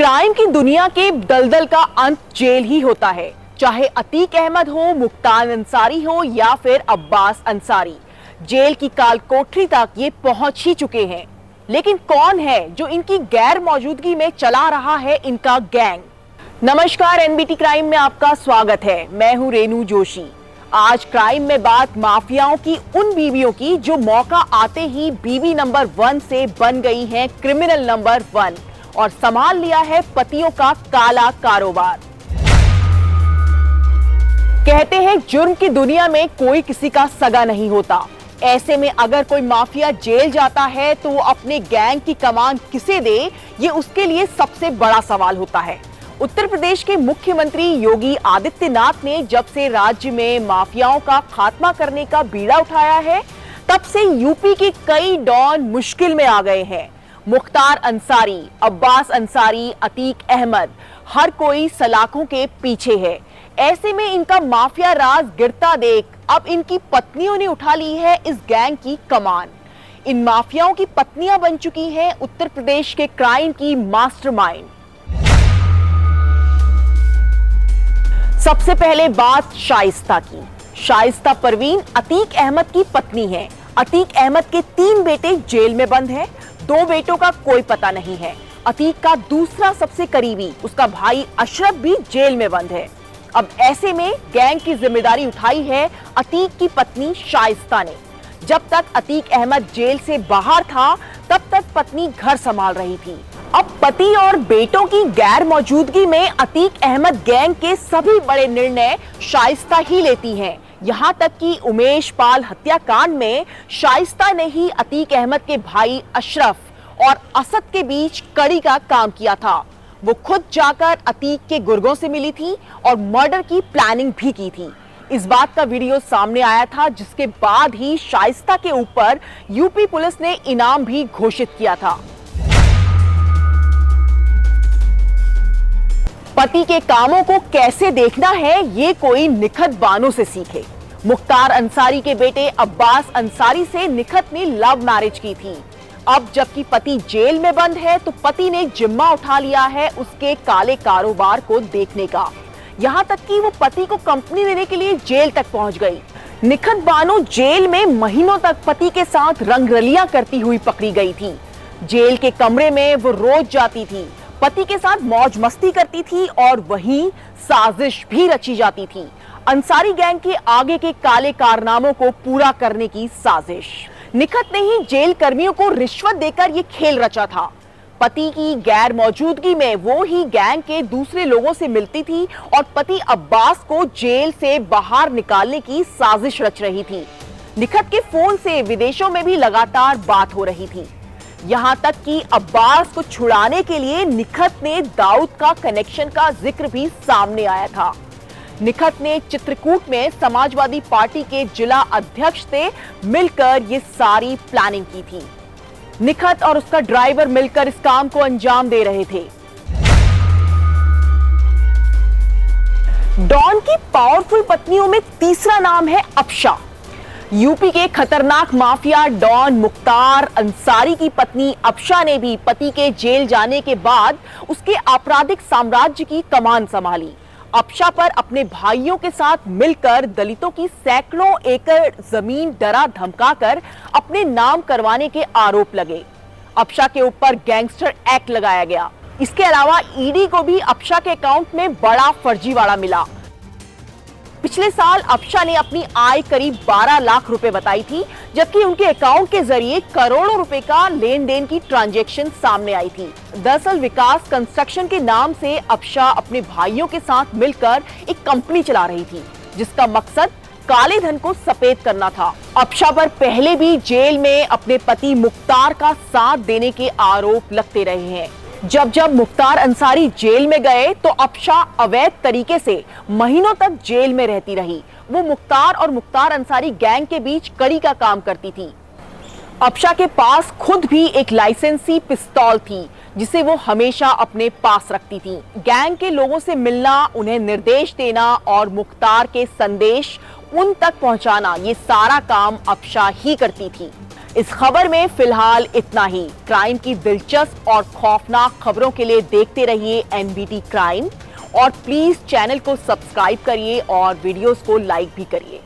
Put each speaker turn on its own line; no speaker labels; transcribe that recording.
Crime की दुनिया के दलदल का अंत जेल ही होता है, चाहे अतीक अहमद हो, मुख्तार अंसारी हो या फिर अब्बास अंसारी। जेल की काल कोठरी तक ये पहुंच ही चुके हैं। लेकिन कौन है जो इनकी गैर मौजूदगी में चला रहा है इनका गैंग? नमस्कार, एनबीटी क्राइम में आपका स्वागत है। मैं हूं रेनू जोशी। आज क्राइम में बात माफियाओं की उन बीवियों की जो मौका आते ही बीवी नंबर 1 से बन गई हैं क्रिमिनल नंबर 1 और संभाल लिया है पतियों का काला कारोबार। कहते हैं जुर्म की दुनिया में कोई किसी का सगा नहीं होता। ऐसे में अगर कोई माफिया जेल जाता है तो वो अपने गैंग की कमान किसे दे, ये उसके लिए सबसे बड़ा सवाल होता है। उत्तर प्रदेश के मुख्यमंत्री योगी आदित्यनाथ ने जब से राज्य में माफियाओं का खात्मा करने का बीड़ा उठाया है, तब से यूपी के कई डॉन मुश्किल में आ गए हैं। मुख्तार अंसारी, अब्बास अंसारी, अतीक अहमद, हर कोई सलाखों के पीछे है। ऐसे में इनका माफिया राज गिरता देख अब इनकी पत्नियों ने उठा ली है इस गैंग की कमान। इन माफियाओं की पत्नियां बन चुकी हैं उत्तर प्रदेश के क्राइम की मास्टरमाइंड। सबसे पहले बात शाइस्ता की। शाइस्ता परवीन अतीक अहमद की पत्नी है। अतीक अहमद के 3 बेटे जेल में बंद हैं। 2 बेटों का कोई पता नहीं है। अतीक का दूसरा सबसे करीबी उसका भाई अशरफ भी जेल में बंद है। अब ऐसे में गैंग की जिम्मेदारी उठाई है अतीक की पत्नी शाइस्ता ने। जब तक अतीक अहमद जेल से बाहर था, तब तक पत्नी घर संभाल रही थी। अब पति और बेटों की गैर मौजूदगी में अतीक अहमद गैंग के सभी बड़े निर्णय शाइस्ता ही लेती हैं। यहाँ तक कि उमेश पाल हत्याकांड में शाइस्ता ने ही अतीक अहमद के भाई अशरफ और असद के बीच कड़ी का काम किया था। वो खुद जाकर अतीक के गुर्गों से मिली थी और मर्डर की प्लानिंग भी की थी। इस बात का वीडियो सामने आया था, जिसके बाद ही शाइस्ता के ऊपर यूपी पुलिस ने इनाम भी घोषित किया था। पति के कामों को कैसे देखना है, ये कोई निखत बानों से सीखे। मुख्तार अंसारी के बेटे अब्बास अंसारी से निखत ने लव मैरिज की थी। अब जबकि पति जेल में बंद है तो पति ने जिम्मा उठा लिया है उसके काले कारोबार को देखने का। यहाँ तक कि वो पति को कंपनी देने के लिए जेल तक पहुंच गई। निखत बानो जेल में महीनों तक पति के साथ रंगरलियां करती हुई पकड़ी गई थी। जेल के कमरे में वो रोज जाती थी, पति के साथ मौज मस्ती करती थी और वहीं साजिश भी रची जाती थी। अंसारी गैंग के आगे के काले कारनामों को पूरा करने की साजिश। निखत ने ही जेल कर्मियों को रिश्वत देकर ये खेल रचा था। पति की गैर मौजूदगी में वो ही गैंग के दूसरे लोगों से मिलती थी और पति अब्बास को जेल से बाहर निकालने की साजिश रच रही थी। निखत के फोन से विदेशों में भी लगातार बात हो रही थी। यहाँ तक कि अब्बास को छुड़ाने के लिए निखत ने दाऊद का कनेक्शन का जिक्र भी सामने आया था। निखत ने चित्रकूट में समाजवादी पार्टी के जिला अध्यक्ष से मिलकर ये सारी प्लानिंग की थी। निखत और उसका ड्राइवर मिलकर इस काम को अंजाम दे रहे थे। डॉन की पावरफुल पत्नियों में तीसरा नाम है अफशा। यूपी के खतरनाक माफिया डॉन मुख्तार अंसारी की पत्नी अफशा ने भी पति के जेल जाने के बाद उसके आपराधिक साम्राज्य की कमान संभाली। अफशा पर अपने भाइयों के साथ मिलकर दलितों की सैकड़ों एकड़ जमीन डरा धमकाकर अपने नाम करवाने के आरोप लगे। अफशा के ऊपर गैंगस्टर एक्ट लगाया गया। इसके अलावा ईडी को भी अफशा के अकाउंट में बड़ा फर्जीवाड़ा मिला। पिछले साल अफशा ने अपनी आय करीब 12 लाख रुपए बताई थी, जबकि उनके अकाउंट के जरिए करोड़ों रुपए का लेन देन की ट्रांजैक्शन सामने आई थी। दरअसल विकास कंस्ट्रक्शन के नाम से अफशा अपने भाइयों के साथ मिलकर एक कंपनी चला रही थी, जिसका मकसद काले धन को सफेद करना था। अफशा पर पहले भी जेल में अपने पति मुख्तार का साथ देने के आरोप लगते रहे हैं। जब जब मुख्तार अंसारी जेल में गए तो अफशा अवैध तरीके से महीनों तक जेल में रहती रही। वो मुख्तार और मुख्तार अंसारी गैंग के बीच कड़ी का काम करती थी। अफशा के पास खुद भी एक लाइसेंसी पिस्तौल थी, जिसे वो हमेशा अपने पास रखती थी। गैंग के लोगों से मिलना, उन्हें निर्देश देना और मुख्तार के संदेश उन तक पहुंचाना, ये सारा काम अफशा ही करती थी। इस खबर में फिलहाल इतना ही। क्राइम की दिलचस्प और खौफनाक खबरों के लिए देखते रहिए एनबीटी क्राइम और प्लीज चैनल को सब्सक्राइब करिए और वीडियोस को लाइक भी करिए।